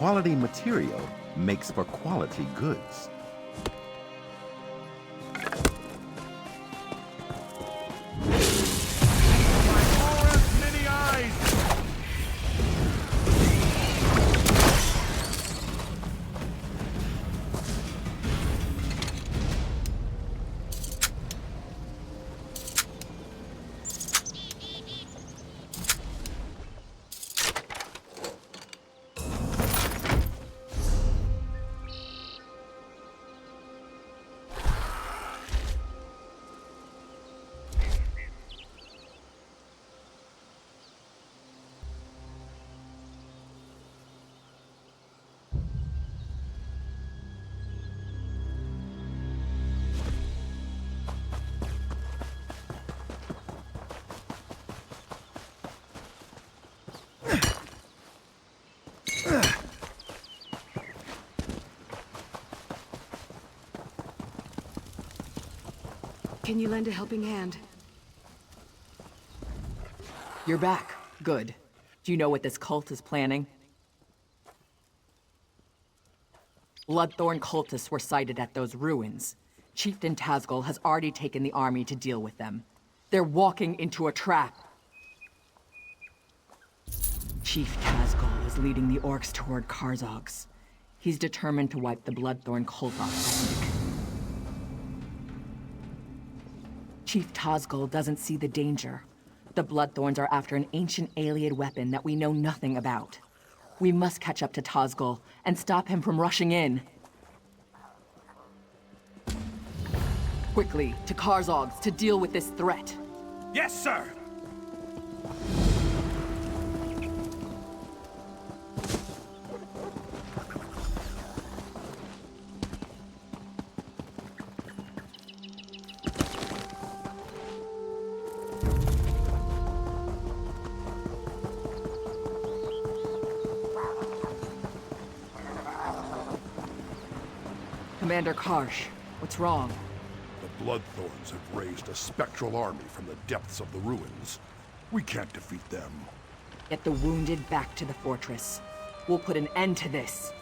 Quality material makes for quality goods. Can you lend a helping hand? You're back. Good. Do you know what this cult is planning? Bloodthorn cultists were sighted at those ruins. Chieftain Tazgol has already taken the army to deal with them. They're walking into a trap. Chief Tazgol is leading the orcs toward Carzog's. He's determined to wipe the Bloodthorn Cult off Betnikh. Chief Tazgol doesn't see the danger. The Bloodthorns are after an ancient alien weapon that we know nothing about. We must catch up to Tazgol and stop him from rushing in. Quickly, to Carzog's to deal with this threat. Yes, sir! Commander Karsh, what's wrong? The Bloodthorns have raised a spectral army from the depths of the ruins. We can't defeat them. Get the wounded back to the fortress. We'll put an end to this.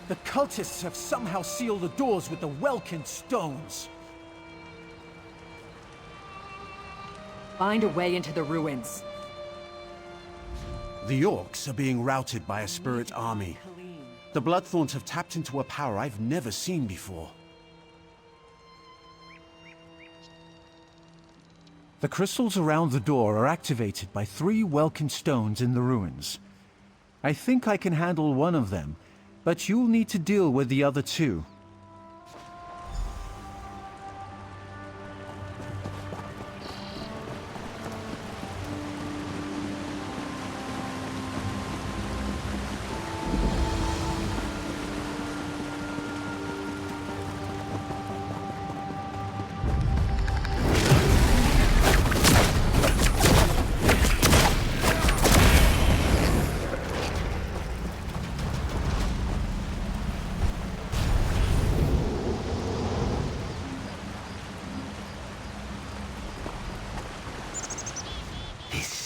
The cultists have somehow sealed the doors with the Welkin stones. Find a way into the ruins. The orcs are being routed by a spirit army. The Bloodthorns have tapped into a power I've never seen before. The crystals around the door are activated by 3 Welkin stones in the ruins. I think I can handle one of them, but you'll need to deal with the other 2.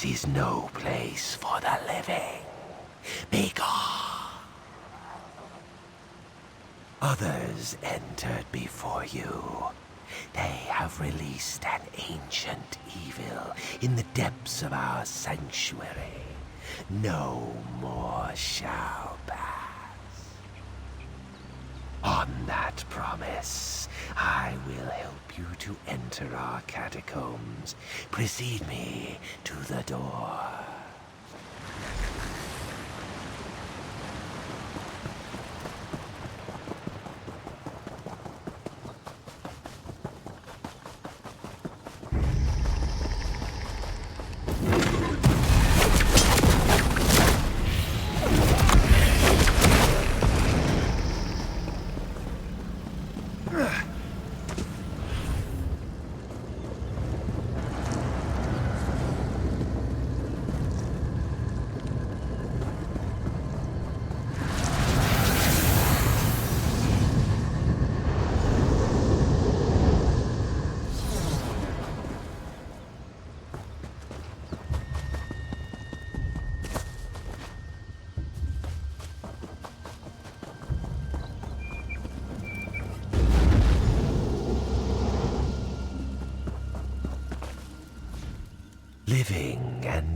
This is no place for the living. Begone! Others entered before you. They have released an ancient evil in the depths of our sanctuary. No more shall pass. On that promise, I will help you to enter our catacombs. Precede me to the door.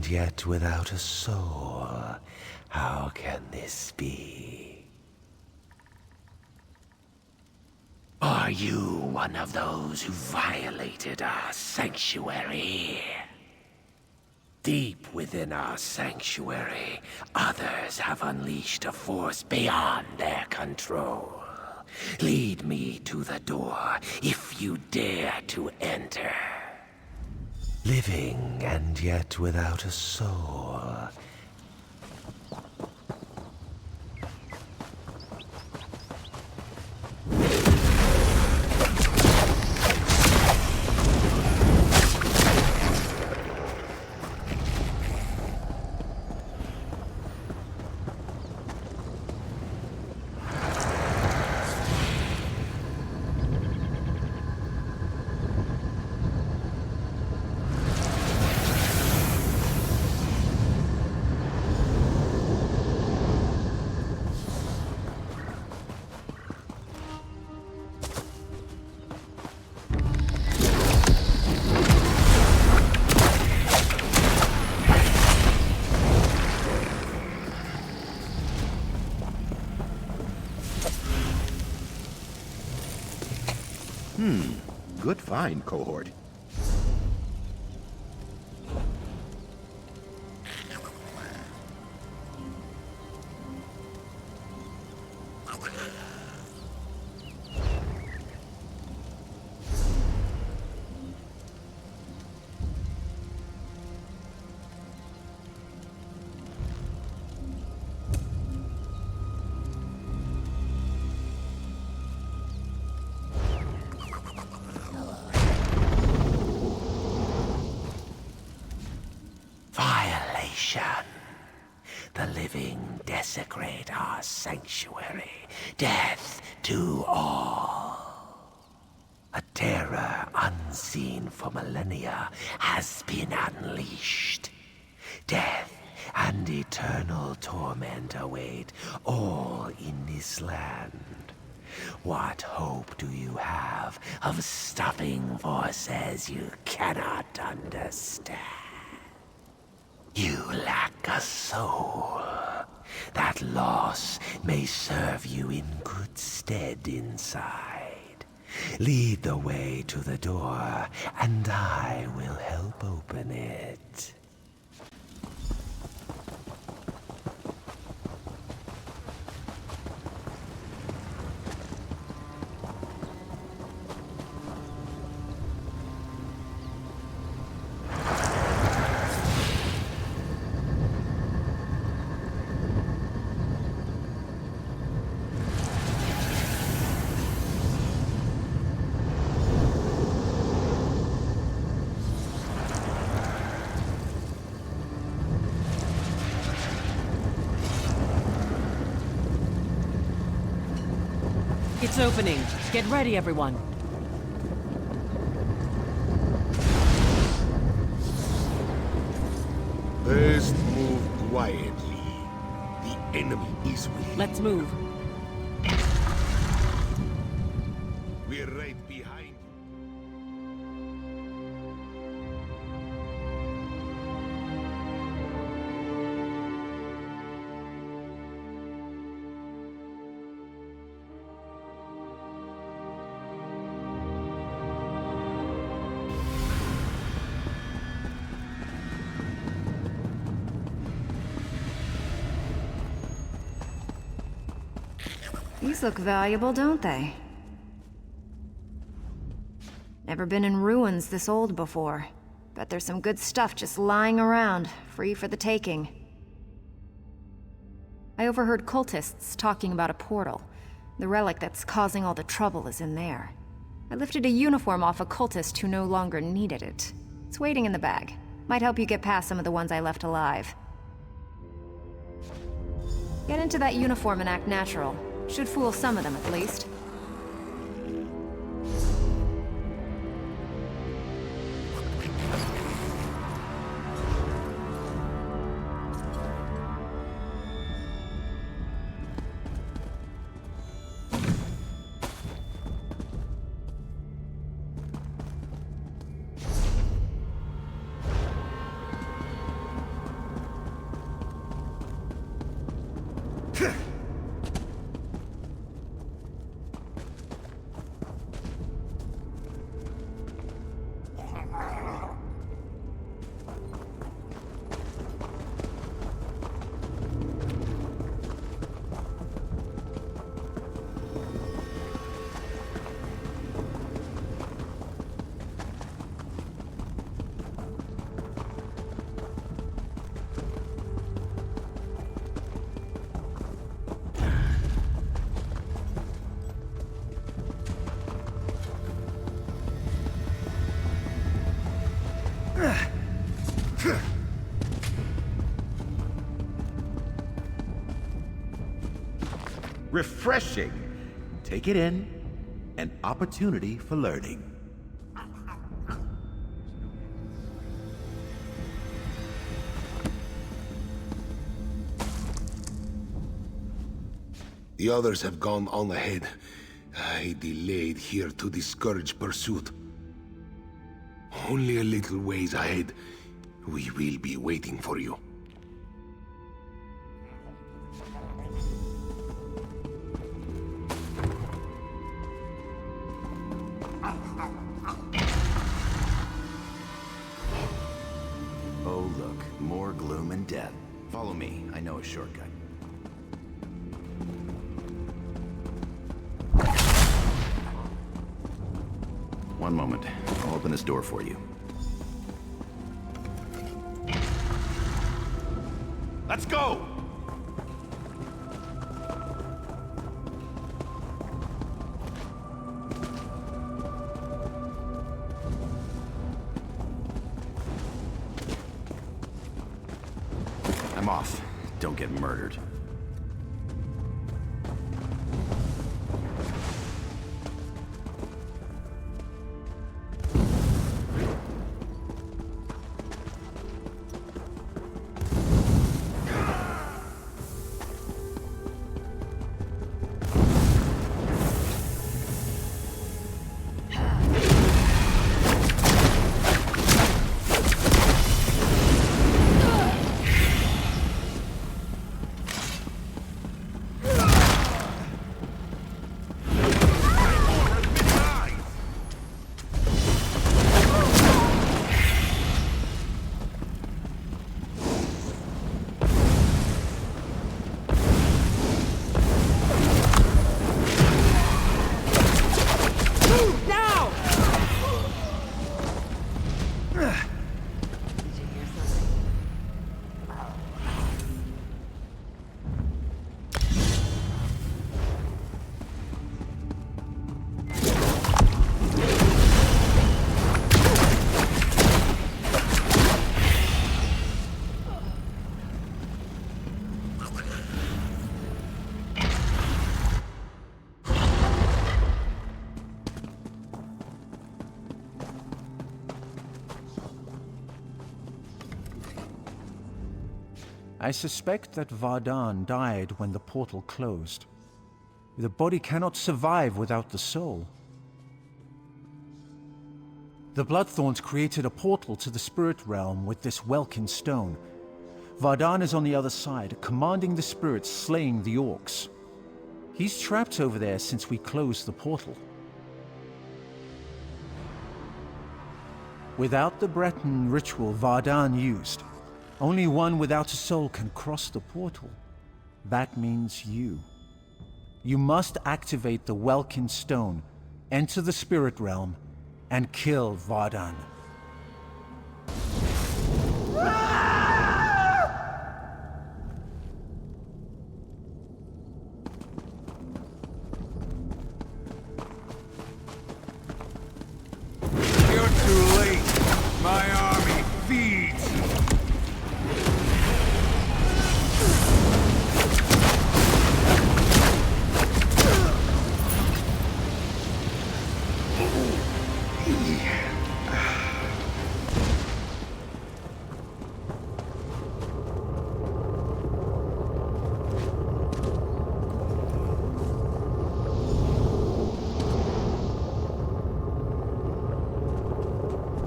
and yet without a soul. How can this be? Are you one of those who violated our sanctuary? Deep within our sanctuary, others have unleashed a force beyond their control. Lead me to the door if you dare to enter. Living and yet without a soul. Good find, cohort. The living desecrate our sanctuary. Death to all. A terror unseen for millennia has been unleashed. Death and eternal torment await all in this land. What hope do you have of stopping forces you cannot understand? You lack a soul. That loss may serve you in good stead inside. Lead the way to the door, and I will help open it. It's opening. Get ready, everyone. First move quietly. The enemy is with Let's move. We're right behind you. These look valuable, don't they? Never been in ruins this old before. Bet there's some good stuff just lying around, free for the taking. I overheard cultists talking about a portal. The relic that's causing all the trouble is in there. I lifted a uniform off a cultist who no longer needed it. It's waiting in the bag. Might help you get past some of the ones I left alive. Get into that uniform and act natural. Should fool some of them, at least. Refreshing. Take it in. An opportunity for learning. The others have gone on ahead. I delayed here to discourage pursuit. Only a little ways ahead. We will be waiting for you. Oh look, more gloom and death. Follow me, I know a shortcut. One moment, I'll open this door for you. Let's go! I'm off. Don't get murdered. I suspect that Vardan died when the portal closed. The body cannot survive without the soul. The Bloodthorns created a portal to the spirit realm with this Welkin stone. Vardan is on the other side, commanding the spirits slaying the orcs. He's trapped over there since we closed the portal. Without the Breton ritual Vardan used, only one without a soul can cross the portal. That means you. You must activate the Welkin stone, enter the spirit realm, and kill Vardan. You're too late. My army feeds.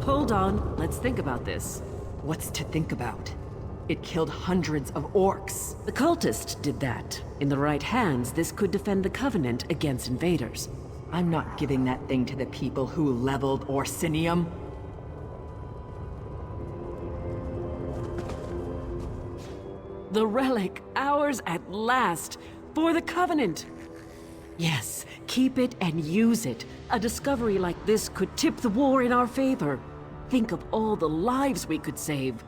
Hold on, let's think about this. What's to think about? It killed hundreds of orcs. The cultist did that. In the right hands, this could defend the Covenant against invaders. I'm not giving that thing to the people who leveled Orsinium. The relic, ours at last, for the Covenant. Yes, keep it and use it. A discovery like this could tip the war in our favor. Think of all the lives we could save.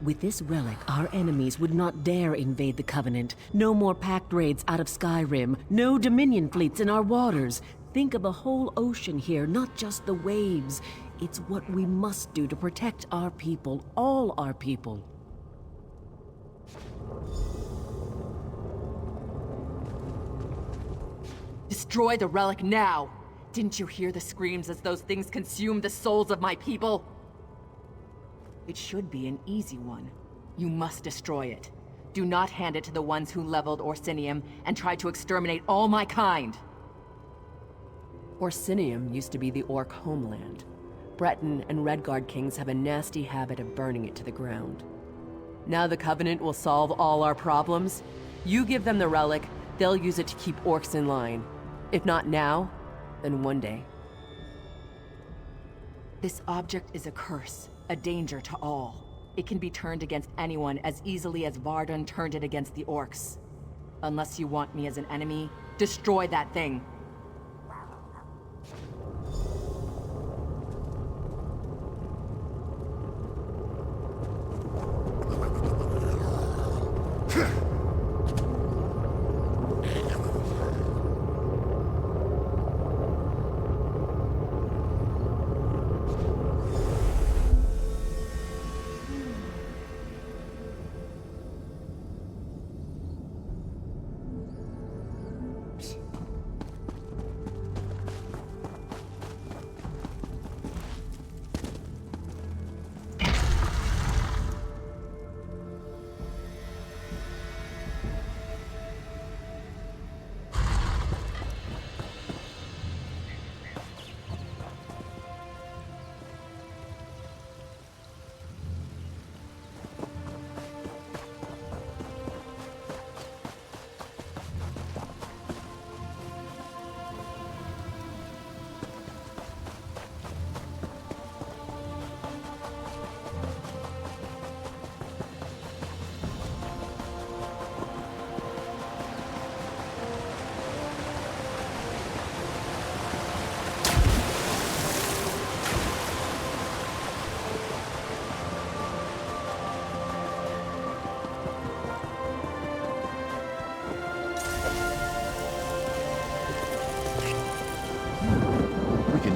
With this relic, our enemies would not dare invade the Covenant. No more pact raids out of Skyrim. No Dominion fleets in our waters. Think of the whole ocean here, not just the waves. It's what we must do to protect our people, all our people. Destroy the relic now! Didn't you hear the screams as those things consumed the souls of my people? It should be an easy one. You must destroy it. Do not hand it to the ones who leveled Orsinium and tried to exterminate all my kind! Orsinium used to be the Orc homeland. Breton and Redguard kings have a nasty habit of burning it to the ground. Now the Covenant will solve all our problems? You give them the relic, they'll use it to keep orcs in line. If not now, then one day. This object is a curse, a danger to all. It can be turned against anyone as easily as Vardun turned it against the orcs. Unless you want me as an enemy, destroy that thing!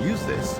Use this.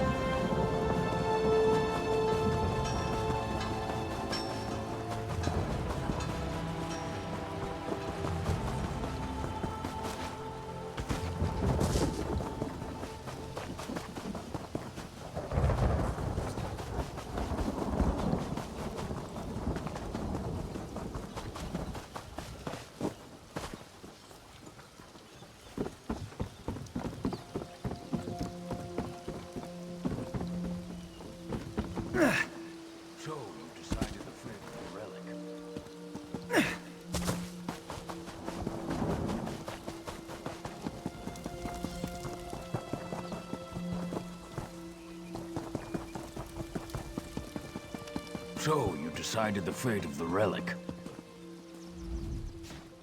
So, you decided the fate of the relic.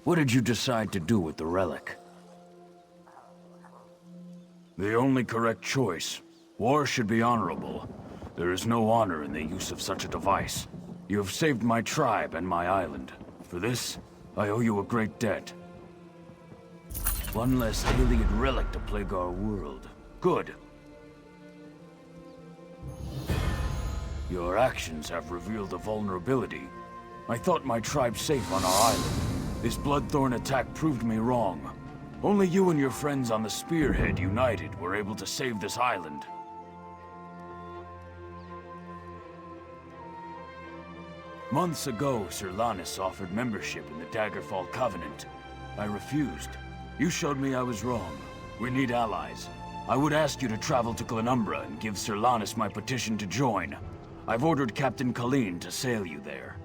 What did you decide to do with the relic? The only correct choice. War should be honorable. There is no honor in the use of such a device. You have saved my tribe and my island. For this, I owe you a great debt. One less alien relic to plague our world. Good. Your actions have revealed a vulnerability. I thought my tribe safe on our island. This Bloodthorn attack proved me wrong. Only you and your friends on the Spearhead united were able to save this island. Months ago, Sir Lannis offered membership in the Daggerfall Covenant. I refused. You showed me I was wrong. We need allies. I would ask you to travel to Glenumbra and give Sir Lannis my petition to join. I've ordered Captain Colleen to sail you there.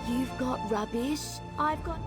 You've got rubbish. I've got...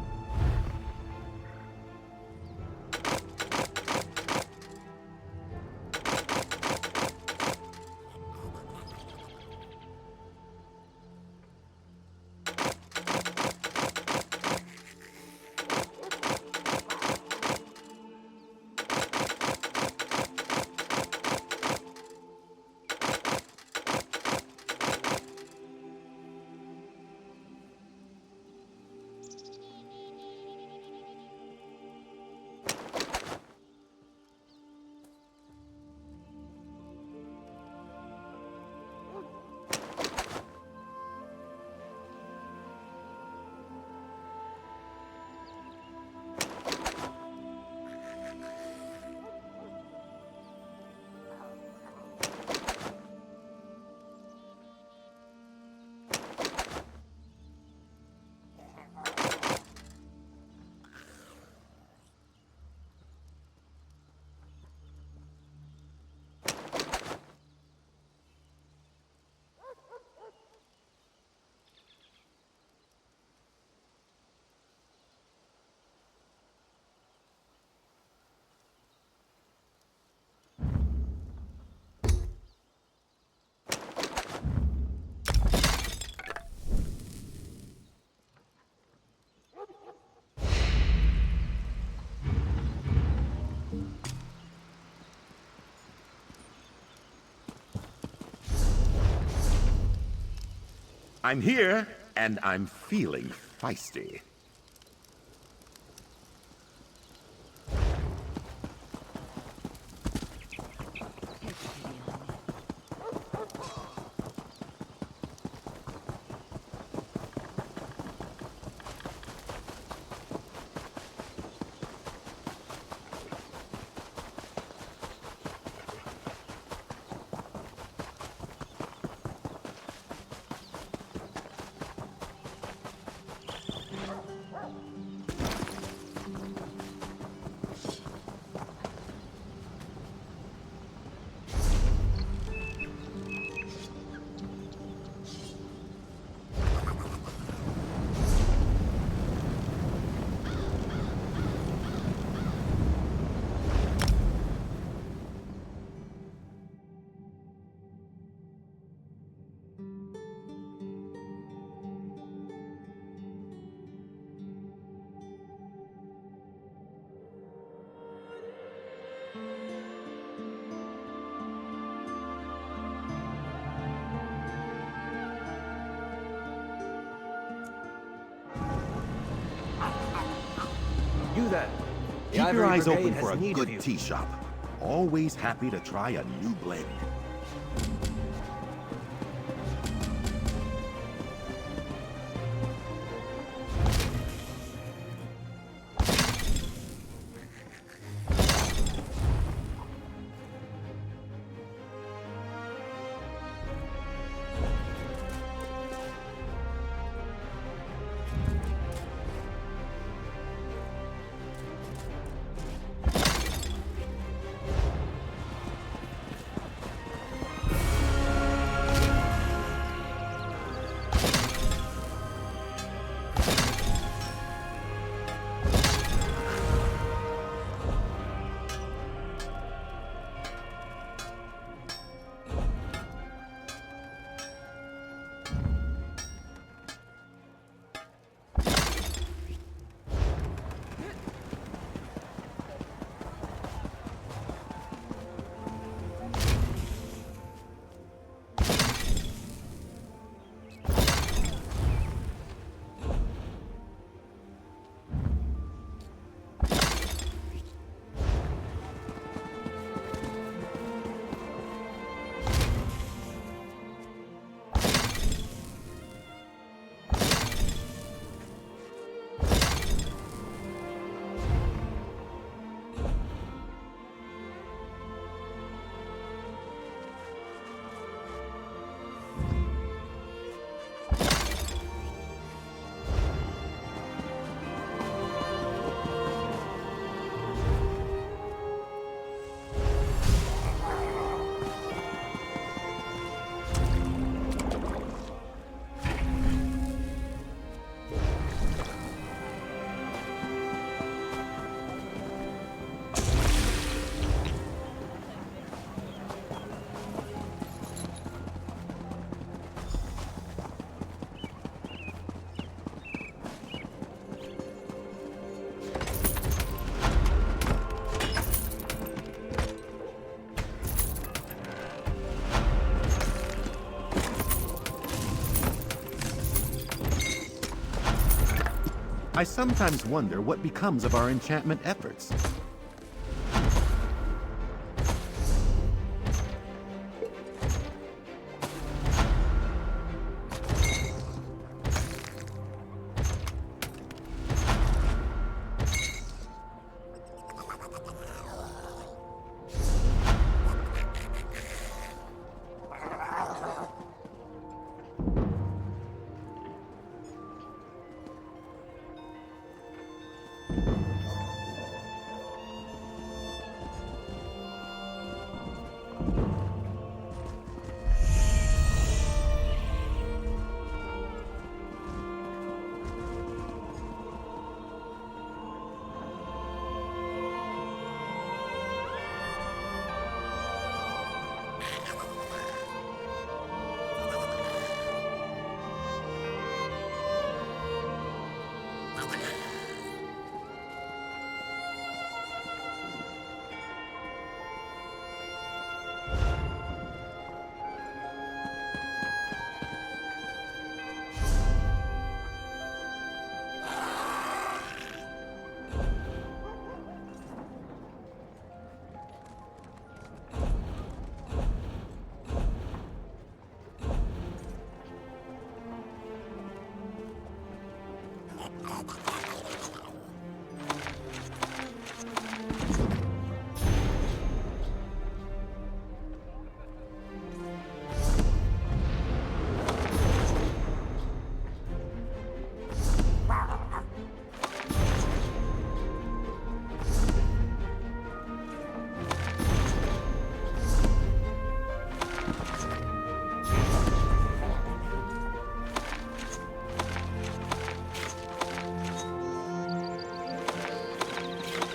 I'm here, and I'm feeling feisty. You then. Keep your eyes open for a good tea shop. Always happy to try a new blend. I sometimes wonder what becomes of our enchantment efforts.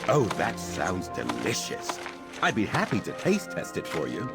Oh, that sounds delicious. I'd be happy to taste test it for you.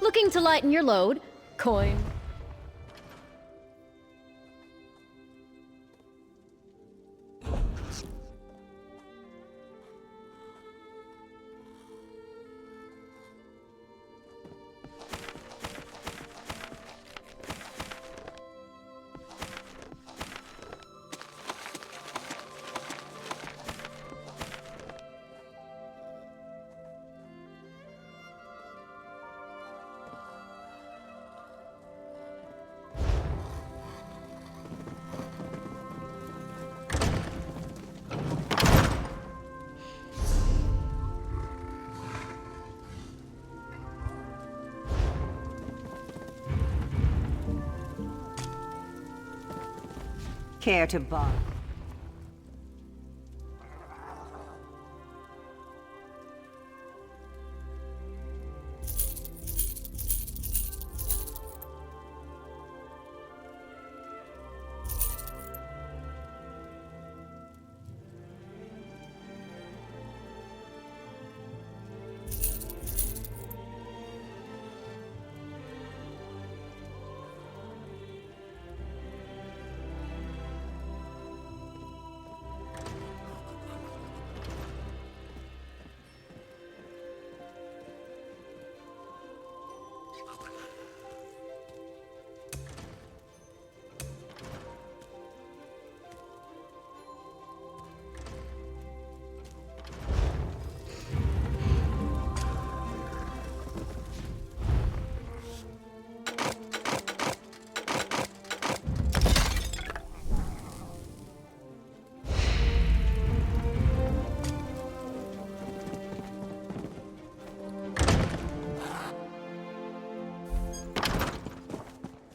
Looking to lighten your load. Coin. Care to buy?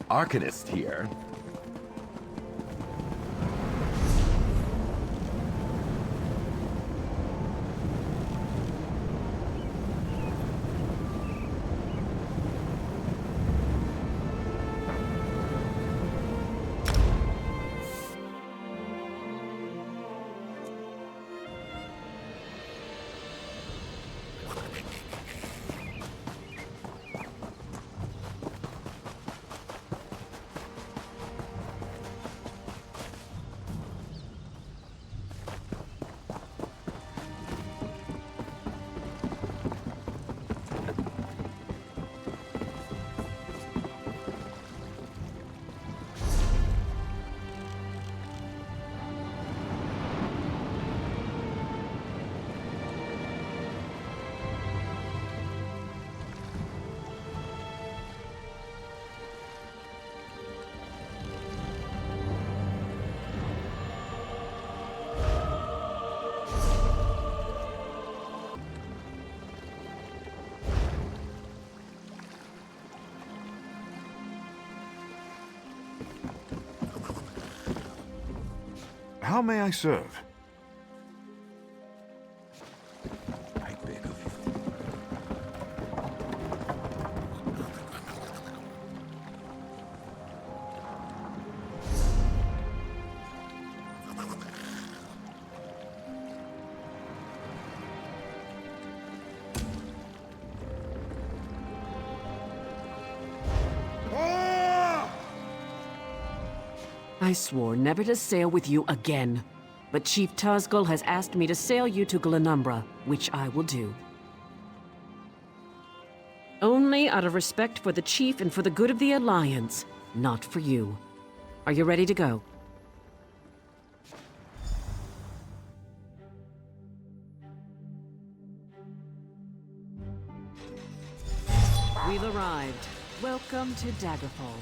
Arcanist here. How may I serve? I beg of you. I swore never to sail with you again. But Chief Tazgul has asked me to sail you to Glenumbra, which I will do. Only out of respect for the Chief and for the good of the Alliance, not for you. Are you ready to go? We've arrived. Welcome to Daggerfall.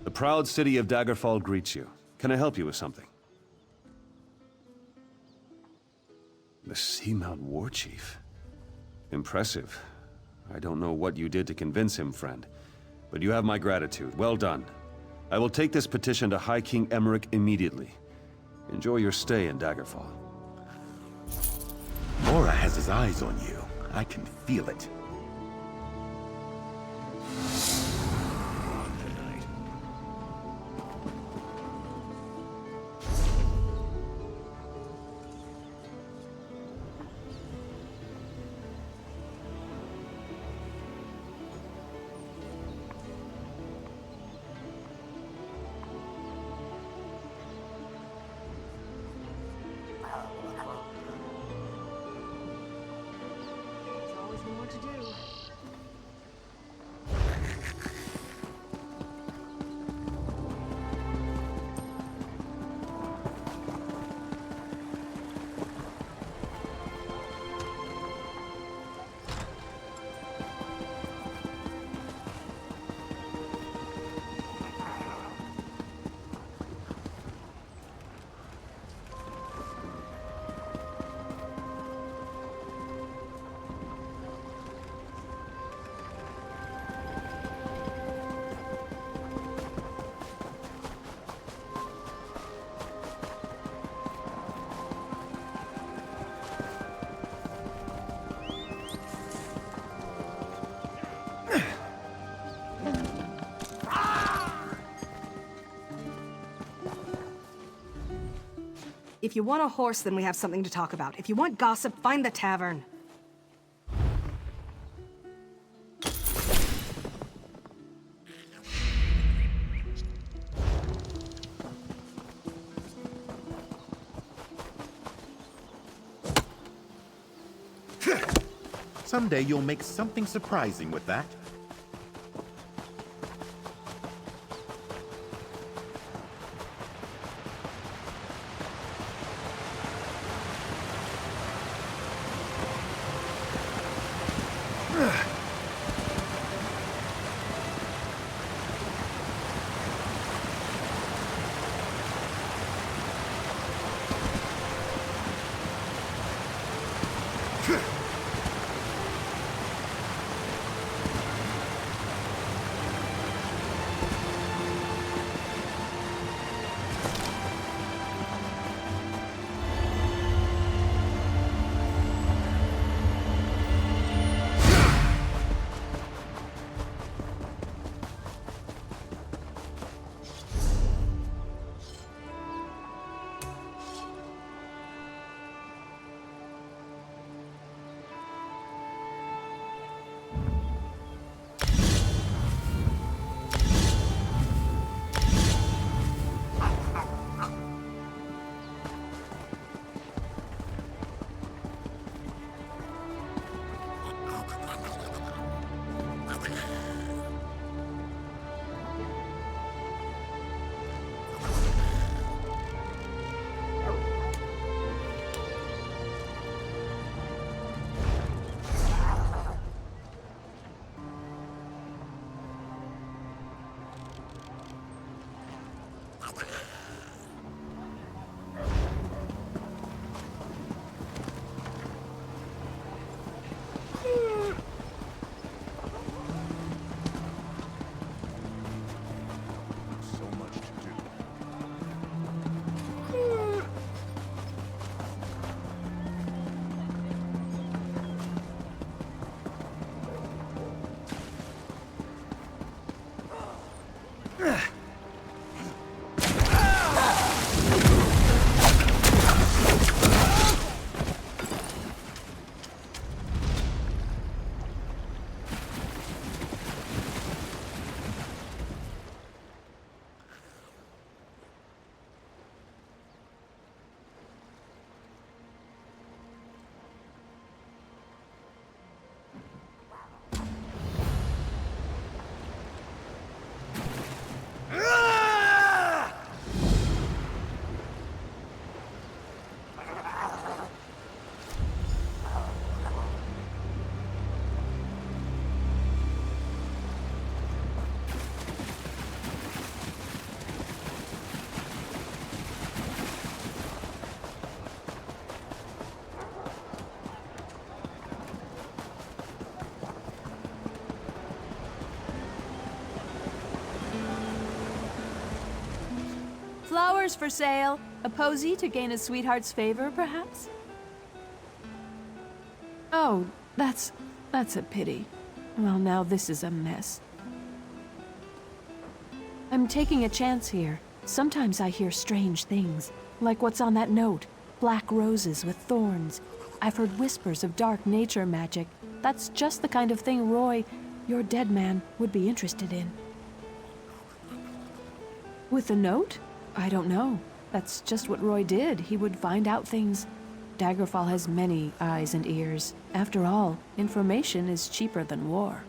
The proud city of Daggerfall greets you. Can I help you with something? The Seamount War Chief. Impressive. I don't know what you did to convince him, friend. But you have my gratitude. Well done. I will take this petition to High King Emmerich immediately. Enjoy your stay in Daggerfall. Mora has his eyes on you. I can feel it. If you want a horse, then we have something to talk about. If you want gossip, find the tavern. Someday you'll make something surprising with that. Flowers for sale. A posy to gain a sweetheart's favor, perhaps? Oh, that's a pity. Well, now this is a mess. I'm taking a chance here. Sometimes I hear strange things, like what's on that note. Black roses with thorns. I've heard whispers of dark nature magic. That's just the kind of thing Roy, your dead man, would be interested in. With the note? I don't know. That's just what Roy did. He would find out things. Daggerfall has many eyes and ears. After all, information is cheaper than war.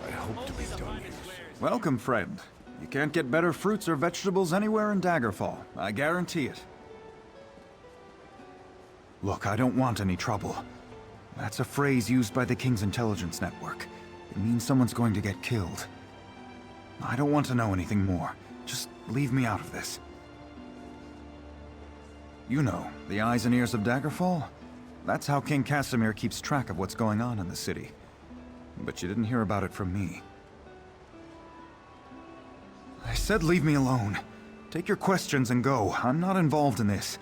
I hope to be done here. Welcome, friend. You can't get better fruits or vegetables anywhere in Daggerfall. I guarantee it. Look, I don't want any trouble. That's a phrase used by the King's intelligence network. It means someone's going to get killed. I don't want to know anything more. Just leave me out of this. You know, the eyes and ears of Daggerfall? That's how King Casimir keeps track of what's going on in the city. But you didn't hear about it from me. I said leave me alone. Take your questions and go. I'm not involved in this.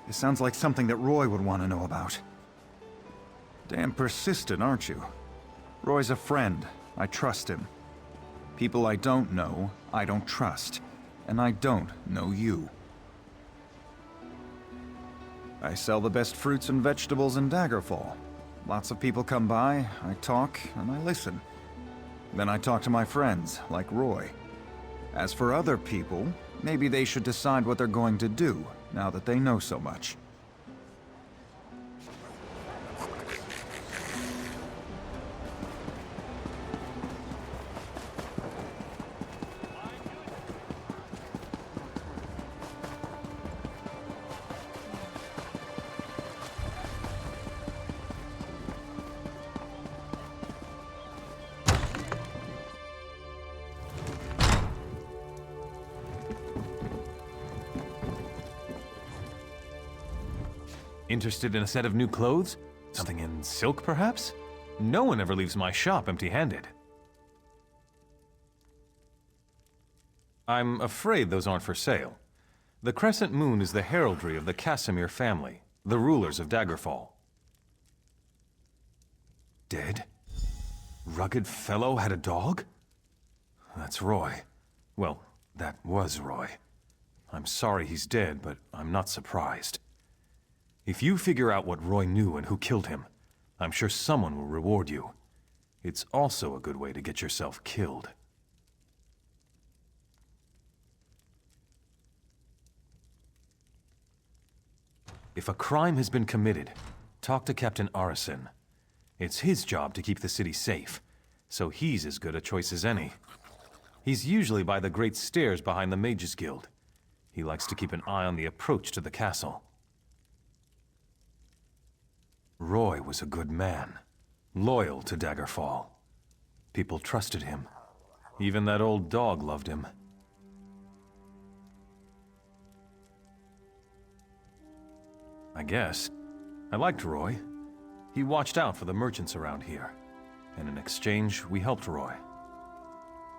This sounds like something that Roy would want to know about. Damn persistent, aren't you? Roy's a friend. I trust him. People I don't know, I don't trust. And I don't know you. I sell the best fruits and vegetables in Daggerfall. Lots of people come by, I talk, and I listen. Then I talk to my friends, like Roy. As for other people, maybe they should decide what they're going to do, now that they know so much. Interested in a set of new clothes? Something in silk, perhaps? No one ever leaves my shop empty-handed. I'm afraid those aren't for sale. The Crescent Moon is the heraldry of the Casimir family, the rulers of Daggerfall. Dead? Rugged fellow had a dog? That's Roy. Well, that was Roy. I'm sorry he's dead, but I'm not surprised. If you figure out what Roy knew and who killed him, I'm sure someone will reward you. It's also a good way to get yourself killed. If a crime has been committed, talk to Captain Arison. It's his job to keep the city safe, so he's as good a choice as any. He's usually by the great stairs behind the Mages Guild. He likes to keep an eye on the approach to the castle. Roy was a good man, loyal to Daggerfall. People trusted him. Even that old dog loved him. I guess. I liked Roy. He watched out for the merchants around here, and in exchange, we helped Roy.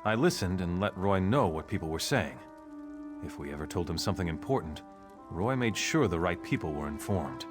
I listened and let Roy know what people were saying. If we ever told him something important, Roy made sure the right people were informed.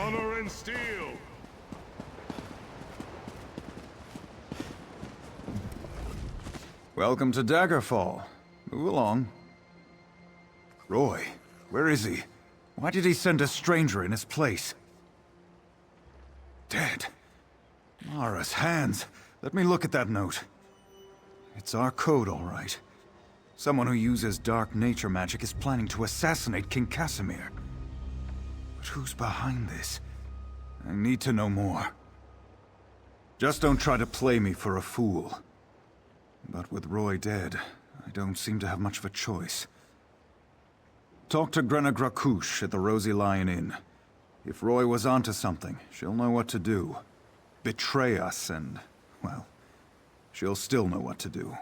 Honor and steel! Welcome to Daggerfall. Move along. Roy, where is he? Why did he send a stranger in his place? Dead. Mara's hands. Let me look at that note. It's our code, all right. Someone who uses dark nature magic is planning to assassinate King Casimir. But who's behind this? I need to know more. Just don't try to play me for a fool. But with Roy dead, I don't seem to have much of a choice. Talk to Glenumbra at the Rosy Lion Inn. If Roy was onto something, she'll know what to do. Betray us and, well, she'll still know what to do.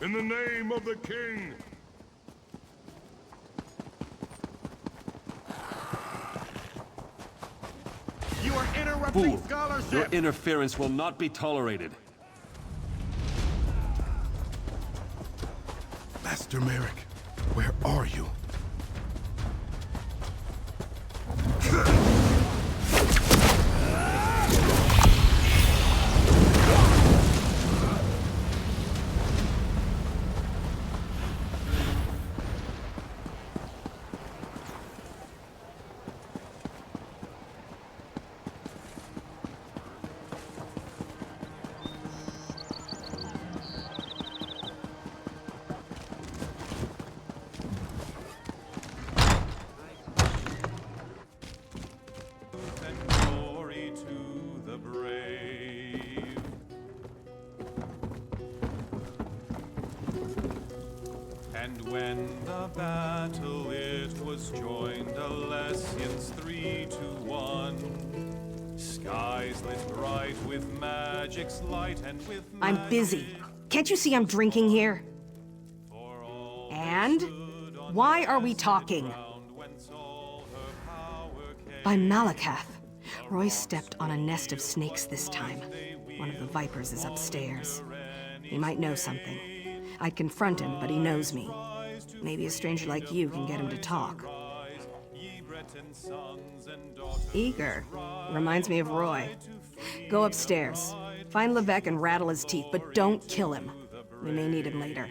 In the name of the king! You are interrupting Fool! scholarship! Your interference will not be tolerated. Master Merrick, where are you? And when the battle it was joined, Alessians 3-1. Skies lit bright with magic's light and with I'm busy. Can't you see I'm drinking here? And? Why are we talking? By Malakath. Roy stepped on a nest of snakes this time. One of the vipers is upstairs. He might know something. I'd confront him, but he knows me. Maybe a stranger like you can get him to talk. Eager. Reminds me of Roy. Go upstairs. Find Levesque and rattle his teeth, but don't kill him. We may need him later.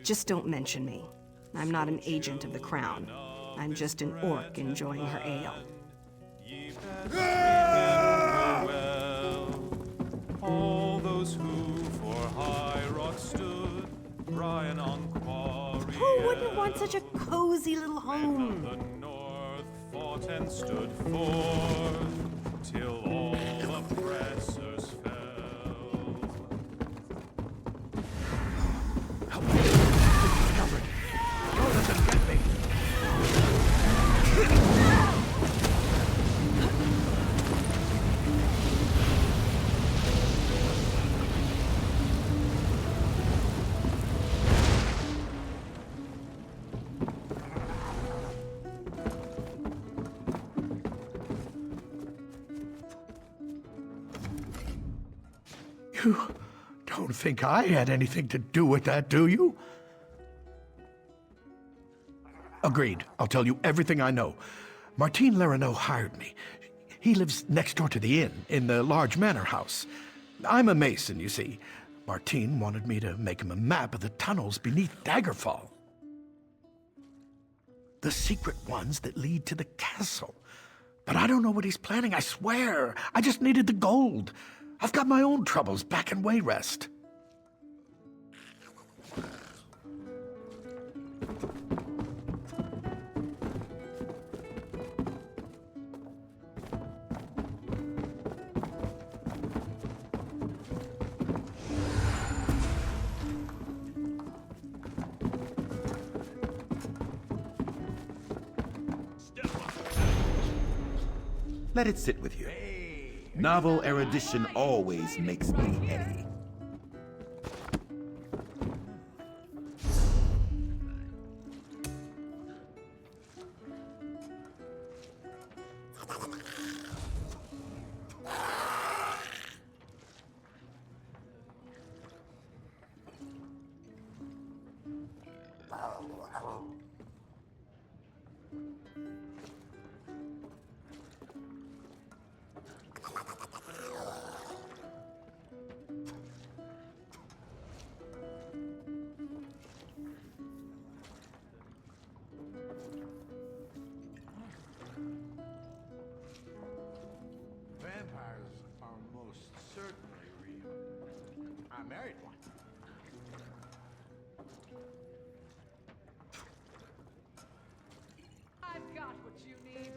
Just don't mention me. I'm not an agent of the Crown. I'm just an orc enjoying her ale. All those who for high rock stood, Brian on quarry. Who wouldn't want such a cozy little home? The north fought and stood forth, till all oppressors fell. Help me! Discovered! Don't let them get me! You don't think I had anything to do with that, do you? Agreed. I'll tell you everything I know. Martine Lerino hired me. He lives next door to the inn, in the large manor house. I'm a mason, you see. Martine wanted me to make him a map of the tunnels beneath Daggerfall. The secret ones that lead to the castle. But I don't know what he's planning, I swear. I just needed the gold. I've got my own troubles back in Wayrest. Let it sit with you. Novel erudition always makes me heady. Vampires are most certainly real. I married one. I've got what you need.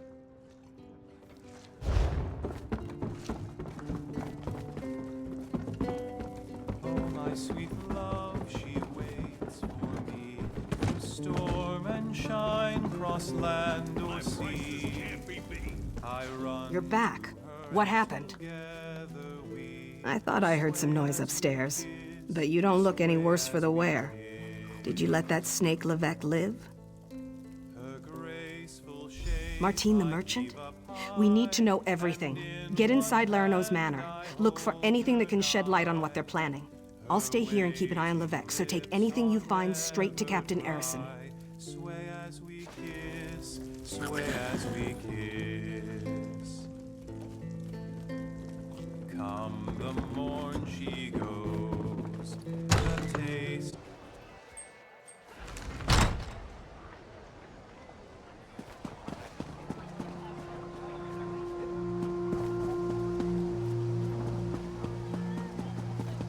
Oh, my sweet love, she waits for me. Through storm and shine, cross land or sea. I run. You're back. What happened? I thought I heard some noise upstairs, but you don't look any worse for the wear. Did you let that snake Levesque live? Martine the Merchant? We need to know everything. Get inside Larano's manor. Look for anything that can shed light on what they're planning. I'll stay here and keep an eye on Levesque, so take anything you find straight to Captain Arison. Sway as we kiss, sway as we kiss. Come the morn she goes, the taste.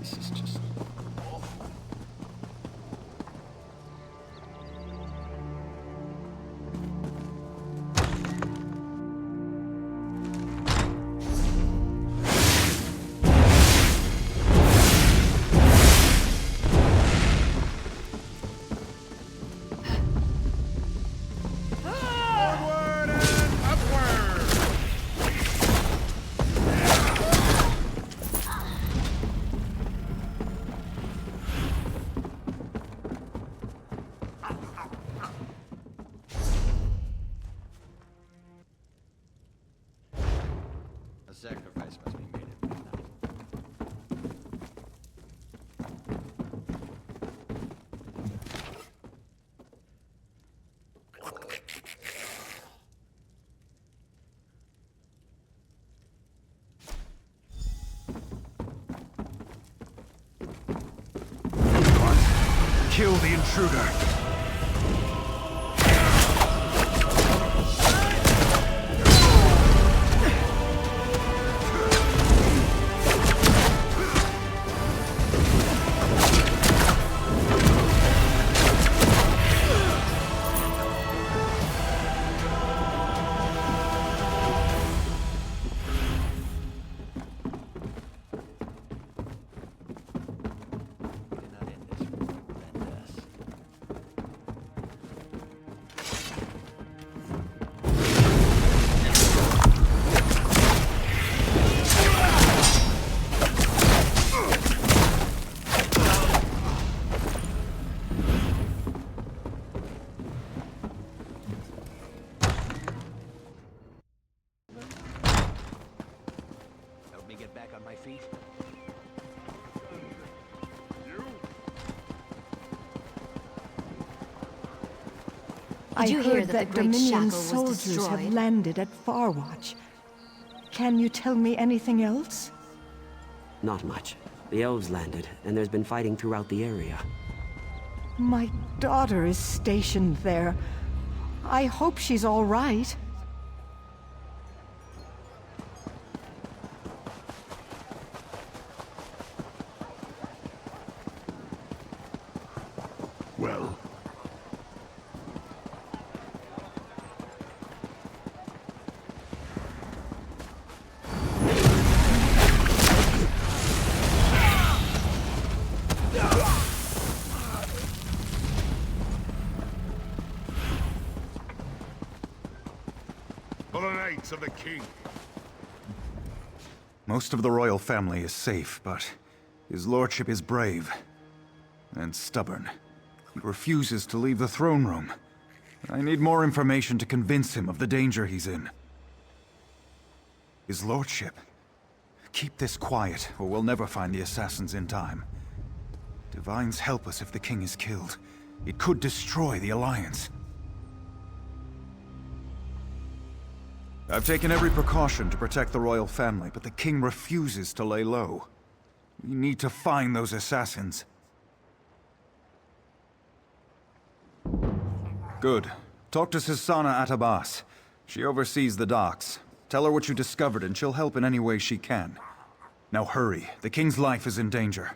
This is just awful. A sacrifice must be made at midnight. Kill the intruder. Help me get back on my feet. I you hear heard that that the Great Dominion Shackle was soldiers have destroyed? landed at Farwatch. Can you tell me anything else? Not much. The elves landed, and there's been fighting throughout the area. My daughter is stationed there. I hope she's all right. Well, For the Knights of the King. Most of the royal family is safe, but his lordship is brave and stubborn. He refuses to leave the throne room. I need more information to convince him of the danger he's in. His lordship. Keep this quiet, or we'll never find the assassins in time. Divines help us if the king is killed. It could destroy the Alliance. I've taken every precaution to protect the royal family, but the king refuses to lay low. We need to find those assassins. Good. Talk to Sisana Atabas. She oversees the docks. Tell her what you discovered and she'll help in any way she can. Now hurry. The king's life is in danger.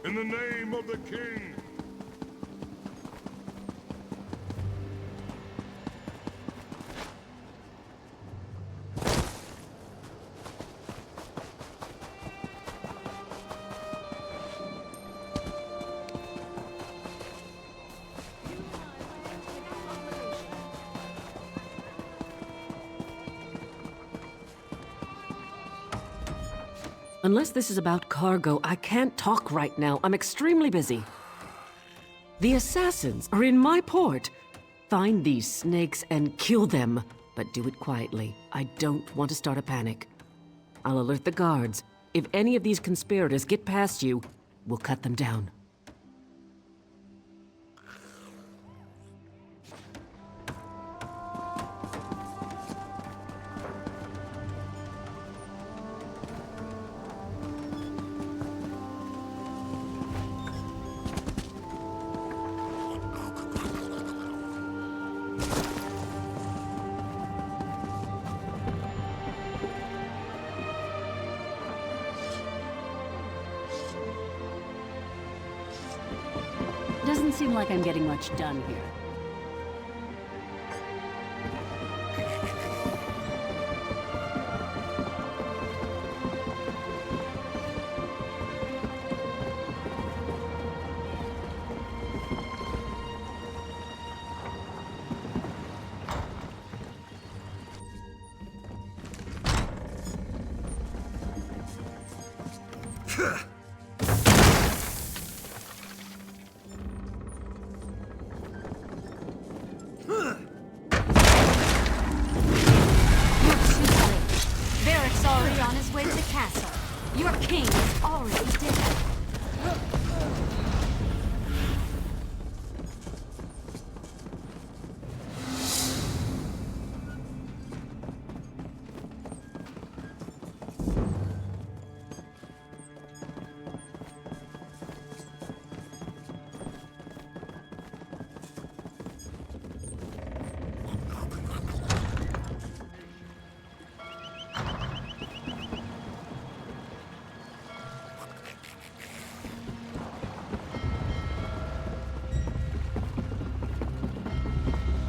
In the name of the king! Unless this is about cargo, I can't talk right now. I'm extremely busy. The assassins are in my port. Find these snakes and kill them, but do it quietly. I don't want to start a panic. I'll alert the guards. If any of these conspirators get past you, we'll cut them down. Doesn't seem like I'm getting much done here.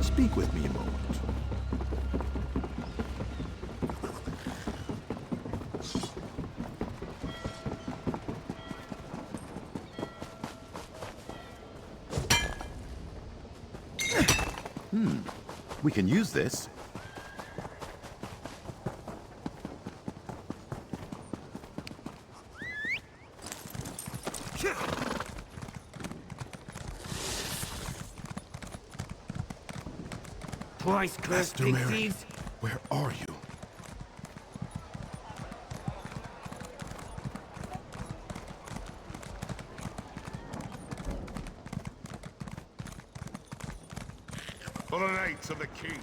Speak with me a moment. We can use this. Twice cursed Master Mary, thieves. where are you? For the knights of the king.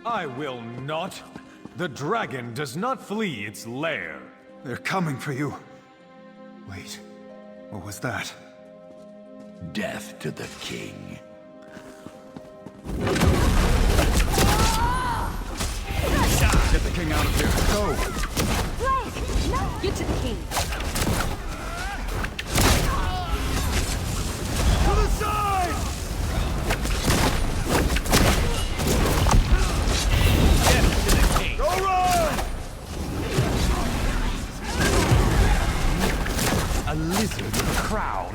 I will not. The dragon does not flee its lair. They're coming for you. Wait, what was that? Death to the king. Get the king out of here. Go! Blake! No! Get to the king. To the side! Get to the king. Go run! A lizard with a crown?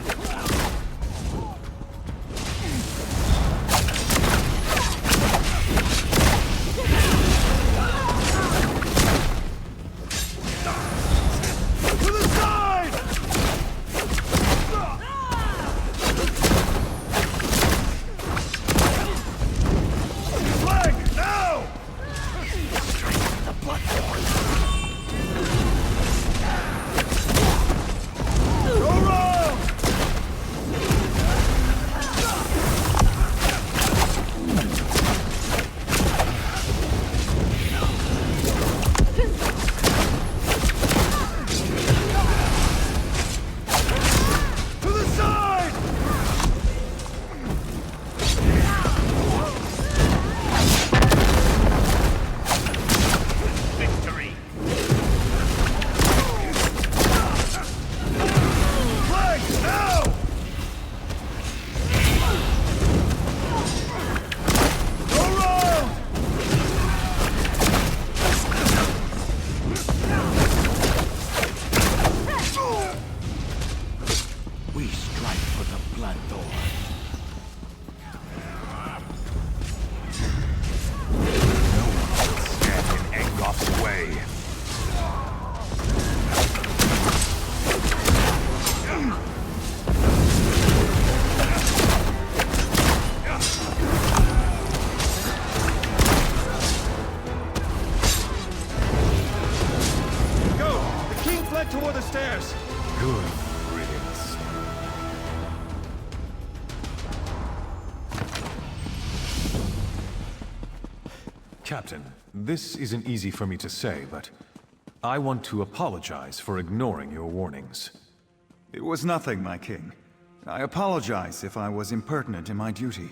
To the side! Flank, now! Strength of the Bloodthorn. Go round! To the side! Victory. Flank, now! Go round! We strike for the Bloodthorn. No one will stand in Angoth's way. Go! The king fled toward the stairs! Good riddance. Captain, this isn't easy for me to say, but I want to apologize for ignoring your warnings. It was nothing, my king. I apologize if I was impertinent in my duty.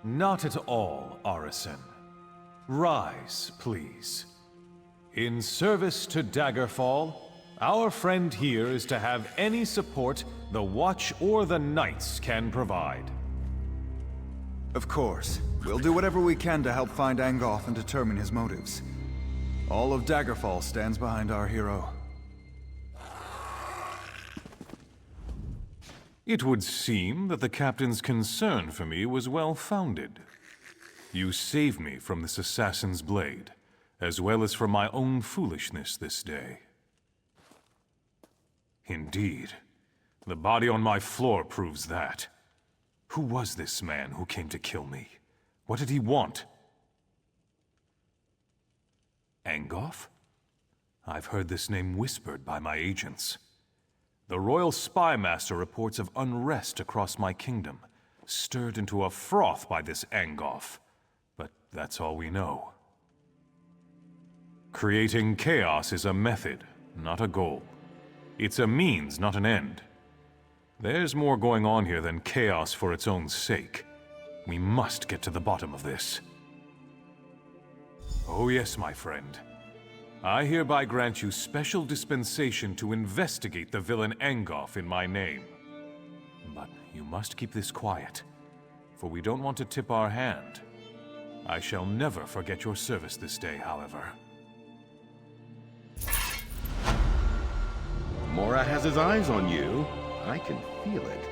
Not at all, Arisen. Rise, please. In service to Daggerfall, our friend here is to have any support the Watch or the Knights can provide. Of course. We'll do whatever we can to help find Angoth and determine his motives. All of Daggerfall stands behind our hero. It would seem that the captain's concern for me was well-founded. You saved me from this assassin's blade, as well as from my own foolishness this day. Indeed, the body on my floor proves that. Who was this man who came to kill me? What did he want? Angoth? I've heard this name whispered by my agents. The Royal Spy Master reports of unrest across my kingdom, stirred into a froth by this Angoth. But that's all we know. Creating chaos is a method, not a goal. It's a means, not an end. There's more going on here than chaos for its own sake. We must get to the bottom of this. Oh yes, my friend. I hereby grant you special dispensation to investigate the villain Angoth in my name. But you must keep this quiet, for we don't want to tip our hand. I shall never forget your service this day, however. Mora has his eyes on you. I can feel it.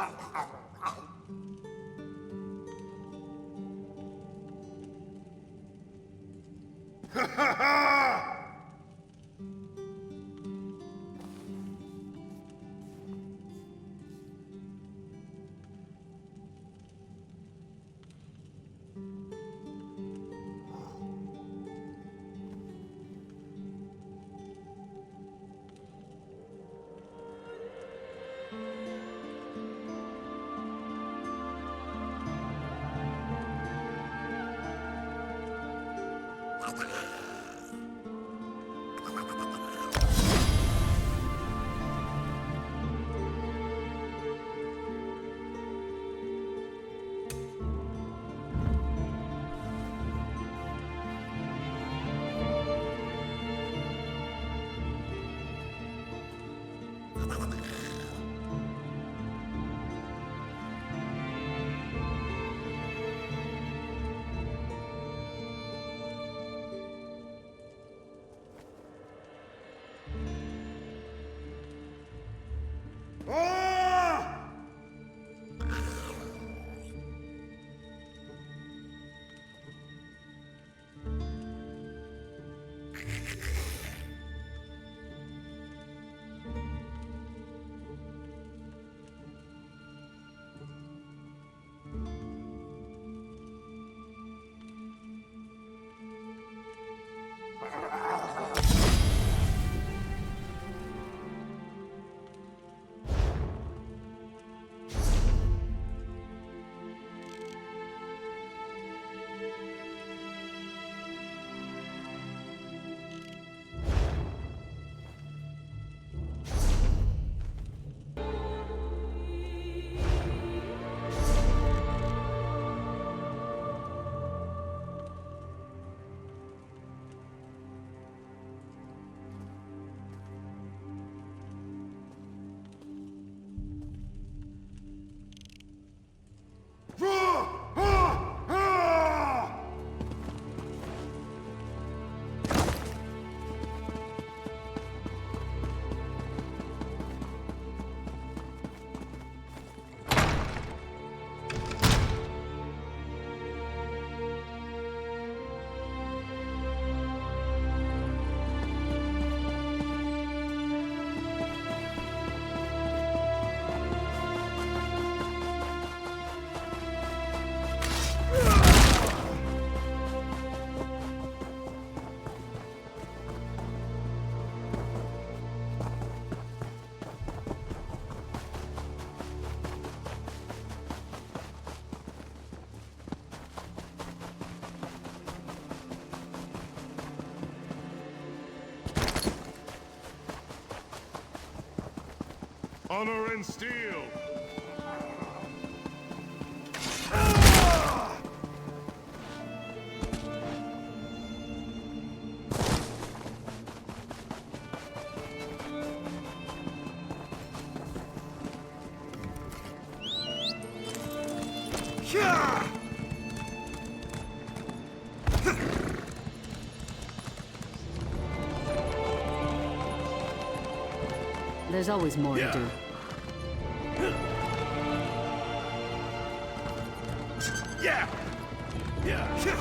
Ha ha ha! Honor and steel! There's always more to do. Yeah! Yeah!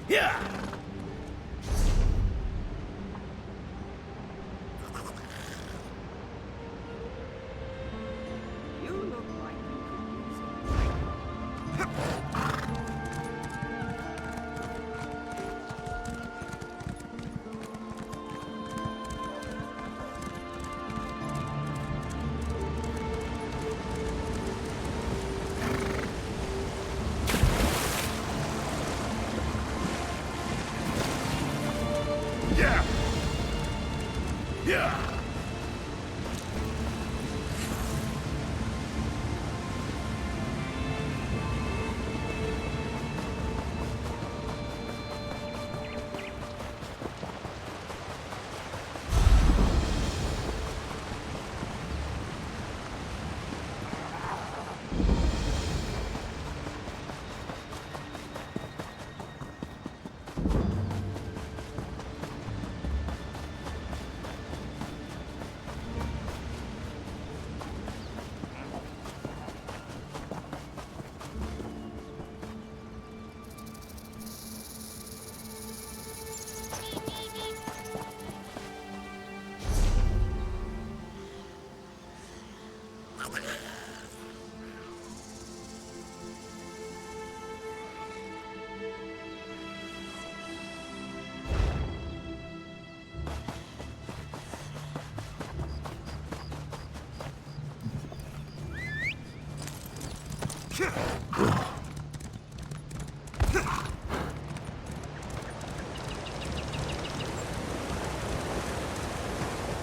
Yeah! Yeah!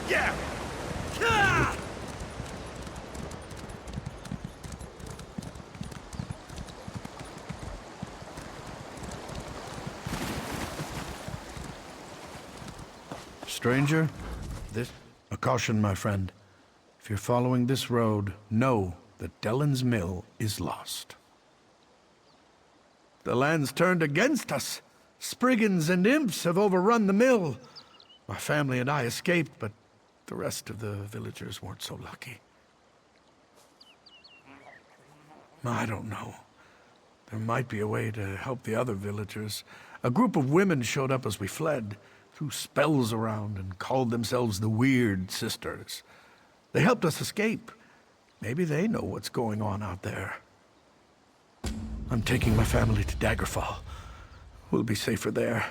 Yeah! Yeah! Stranger, a caution, my friend. If you're following this road, know that Deleyn's mill is lost. The land's turned against us. Spriggans and imps have overrun the mill. My family and I escaped, but the rest of the villagers weren't so lucky. I don't know. There might be a way to help the other villagers. A group of women showed up as we fled, threw spells around and called themselves the Weird Sisters. They helped us escape. Maybe they know what's going on out there. I'm taking my family to Daggerfall. We'll be safer there.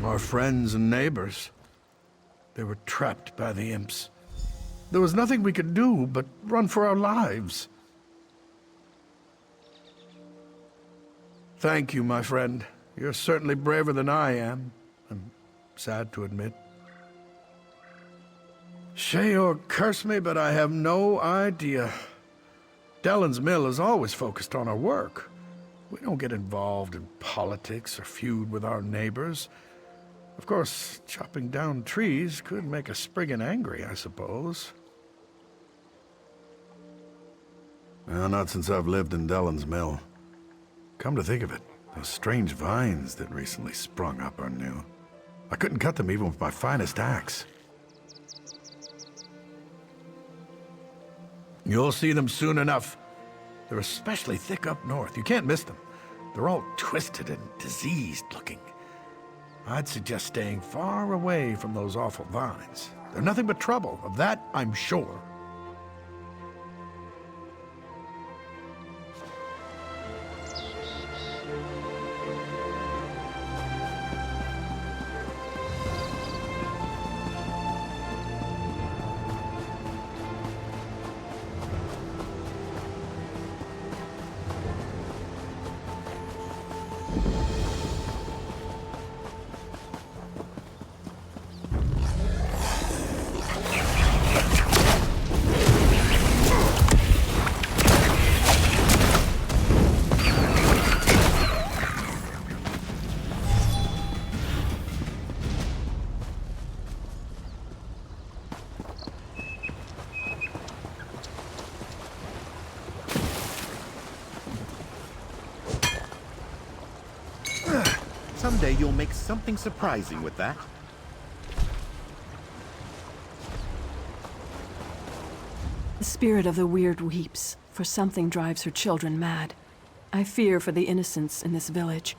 Our friends and neighbors, they were trapped by the imps. There was nothing we could do but run for our lives. Thank you, my friend. You're certainly braver than I am. I'm sad to admit. Sheor curse me, but I have no idea. Deleyn's mill is always focused on our work. We don't get involved in politics or feud with our neighbors. Of course, chopping down trees could make a Spriggan angry, I suppose. Well, not since I've lived in Deleyn's mill. Come to think of it, those strange vines that recently sprung up are new. I couldn't cut them even with my finest axe. You'll see them soon enough. They're especially thick up north. You can't miss them. They're all twisted and diseased looking. I'd suggest staying far away from those awful vines. They're nothing but trouble, of that I'm sure. Someday you'll make something surprising with that. The spirit of the Weird weeps, for something drives her children mad. I fear for the innocents in this village.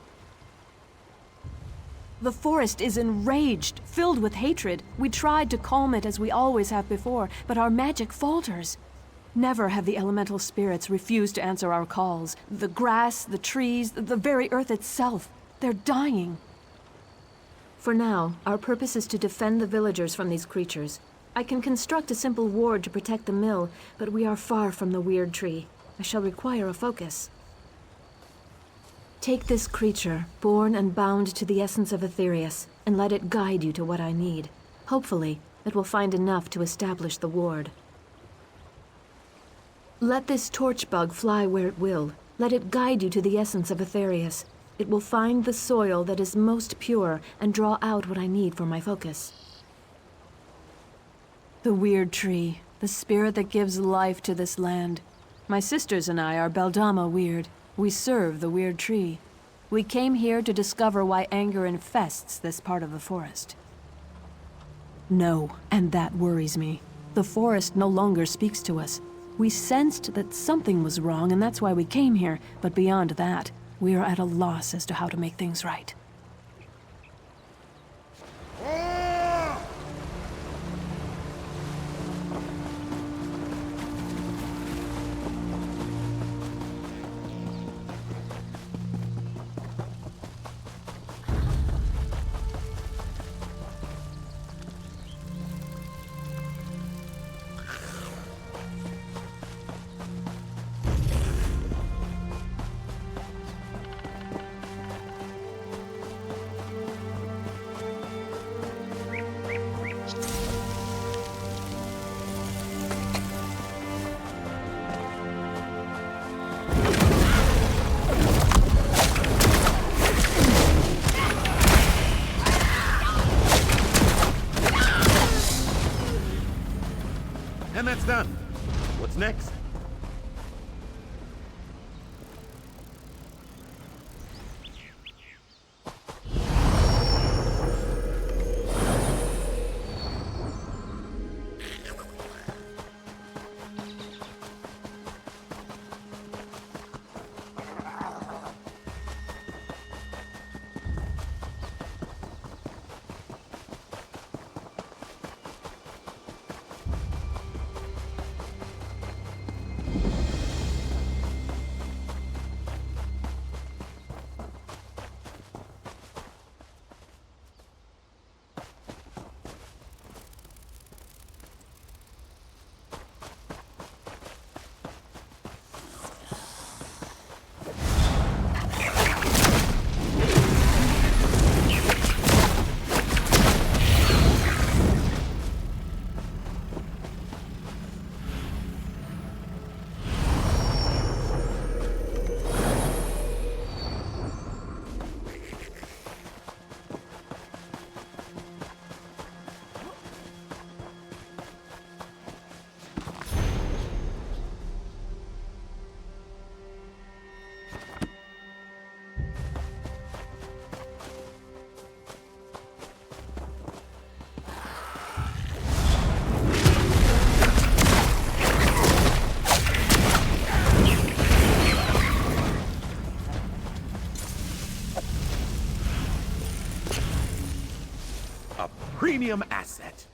The forest is enraged, filled with hatred. We tried to calm it as we always have before, but our magic falters. Never have the elemental spirits refused to answer our calls. The grass, the trees, the very earth itself, they're dying. For now, our purpose is to defend the villagers from these creatures. I can construct a simple ward to protect the mill, but we are far from the weird tree. I shall require a focus. Take this creature, born and bound to the essence of Aetherius, and let it guide you to what I need. Hopefully, it will find enough to establish the ward. Let this torch bug fly where it will. Let it guide you to the essence of Aetherius. It will find the soil that is most pure and draw out what I need for my focus. The weird tree, the spirit that gives life to this land. My sisters and I are Beldama weird. We serve the weird tree. We came here to discover why anger infests this part of the forest. No, and that worries me. The forest no longer speaks to us. We sensed that something was wrong, and that's why we came here. But beyond that, we are at a loss as to how to make things right. And that's done. What's next? Premium asset.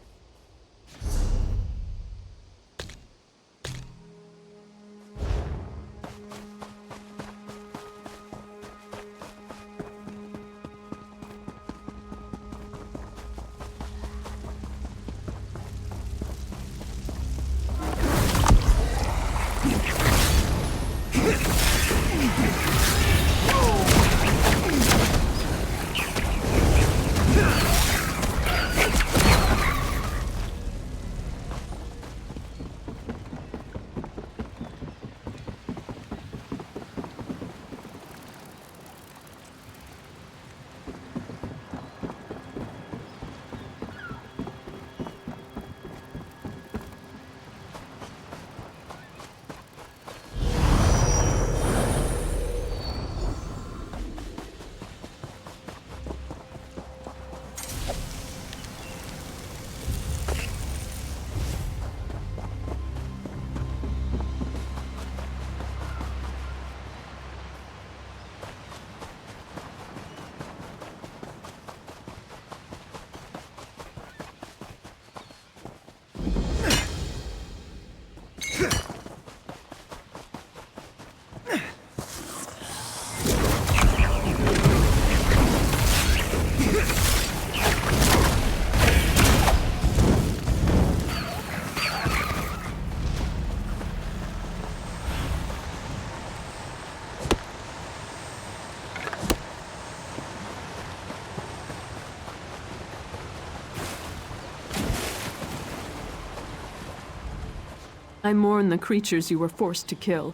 I mourn the creatures you were forced to kill.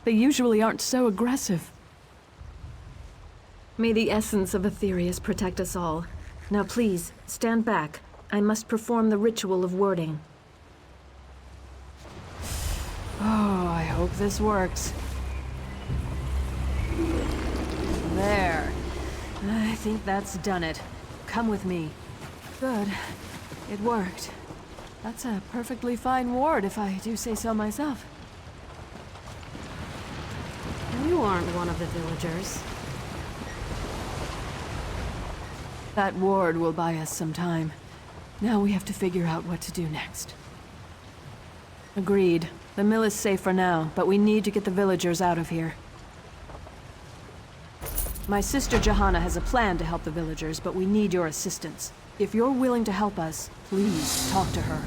They usually aren't so aggressive. May the essence of Aetherius protect us all. Now please, stand back. I must perform the ritual of wording. Oh, I hope this works. There. I think that's done it. Come with me. Good. It worked. That's a perfectly fine ward, if I do say so myself. You aren't one of the villagers. That ward will buy us some time. Now we have to figure out what to do next. Agreed. The mill is safe for now, but we need to get the villagers out of here. My sister Johanna has a plan to help the villagers, but we need your assistance. If you're willing to help us, please talk to her.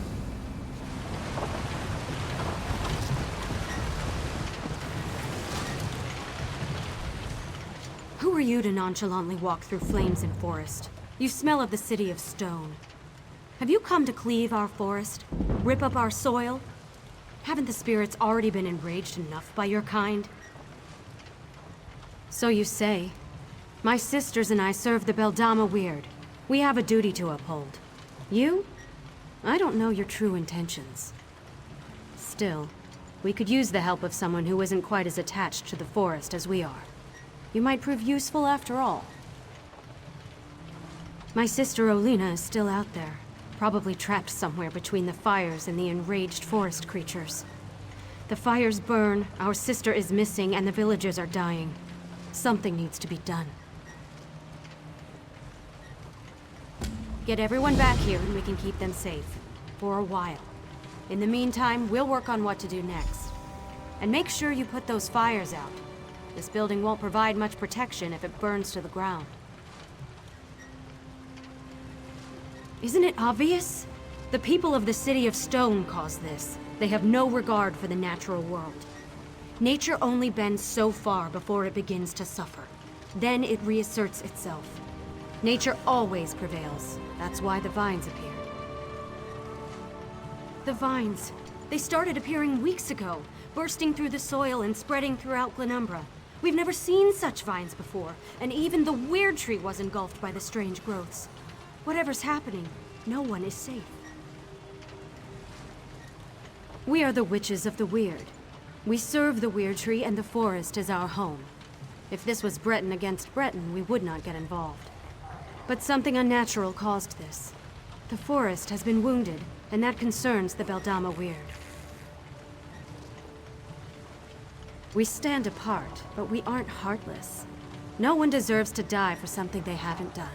Who are you to nonchalantly walk through flames and forest? You smell of the city of stone. Have you come to cleave our forest? Rip up our soil? Haven't the spirits already been enraged enough by your kind? So you say. My sisters and I serve the Beldama Weird. We have a duty to uphold. You? I don't know your true intentions. Still, we could use the help of someone who isn't quite as attached to the forest as we are. You might prove useful after all. My sister Olina is still out there, probably trapped somewhere between the fires and the enraged forest creatures. The fires burn, our sister is missing, and the villagers are dying. Something needs to be done. Get everyone back here and we can keep them safe. For a while. In the meantime, we'll work on what to do next. And make sure you put those fires out. This building won't provide much protection if it burns to the ground. Isn't it obvious? The people of the City of Stone caused this. They have no regard for the natural world. Nature only bends so far before it begins to suffer. Then it reasserts itself. Nature always prevails. That's why the vines appeared. The vines. They started appearing weeks ago, bursting through the soil and spreading throughout Glenumbra. We've never seen such vines before, and even the Weird Tree was engulfed by the strange growths. Whatever's happening, no one is safe. We are the Witches of the Weird. We serve the Weird Tree and the forest as our home. If this was Breton against Breton, we would not get involved. But something unnatural caused this. The forest has been wounded, and that concerns the Beldama Weird. We stand apart, but we aren't heartless. No one deserves to die for something they haven't done.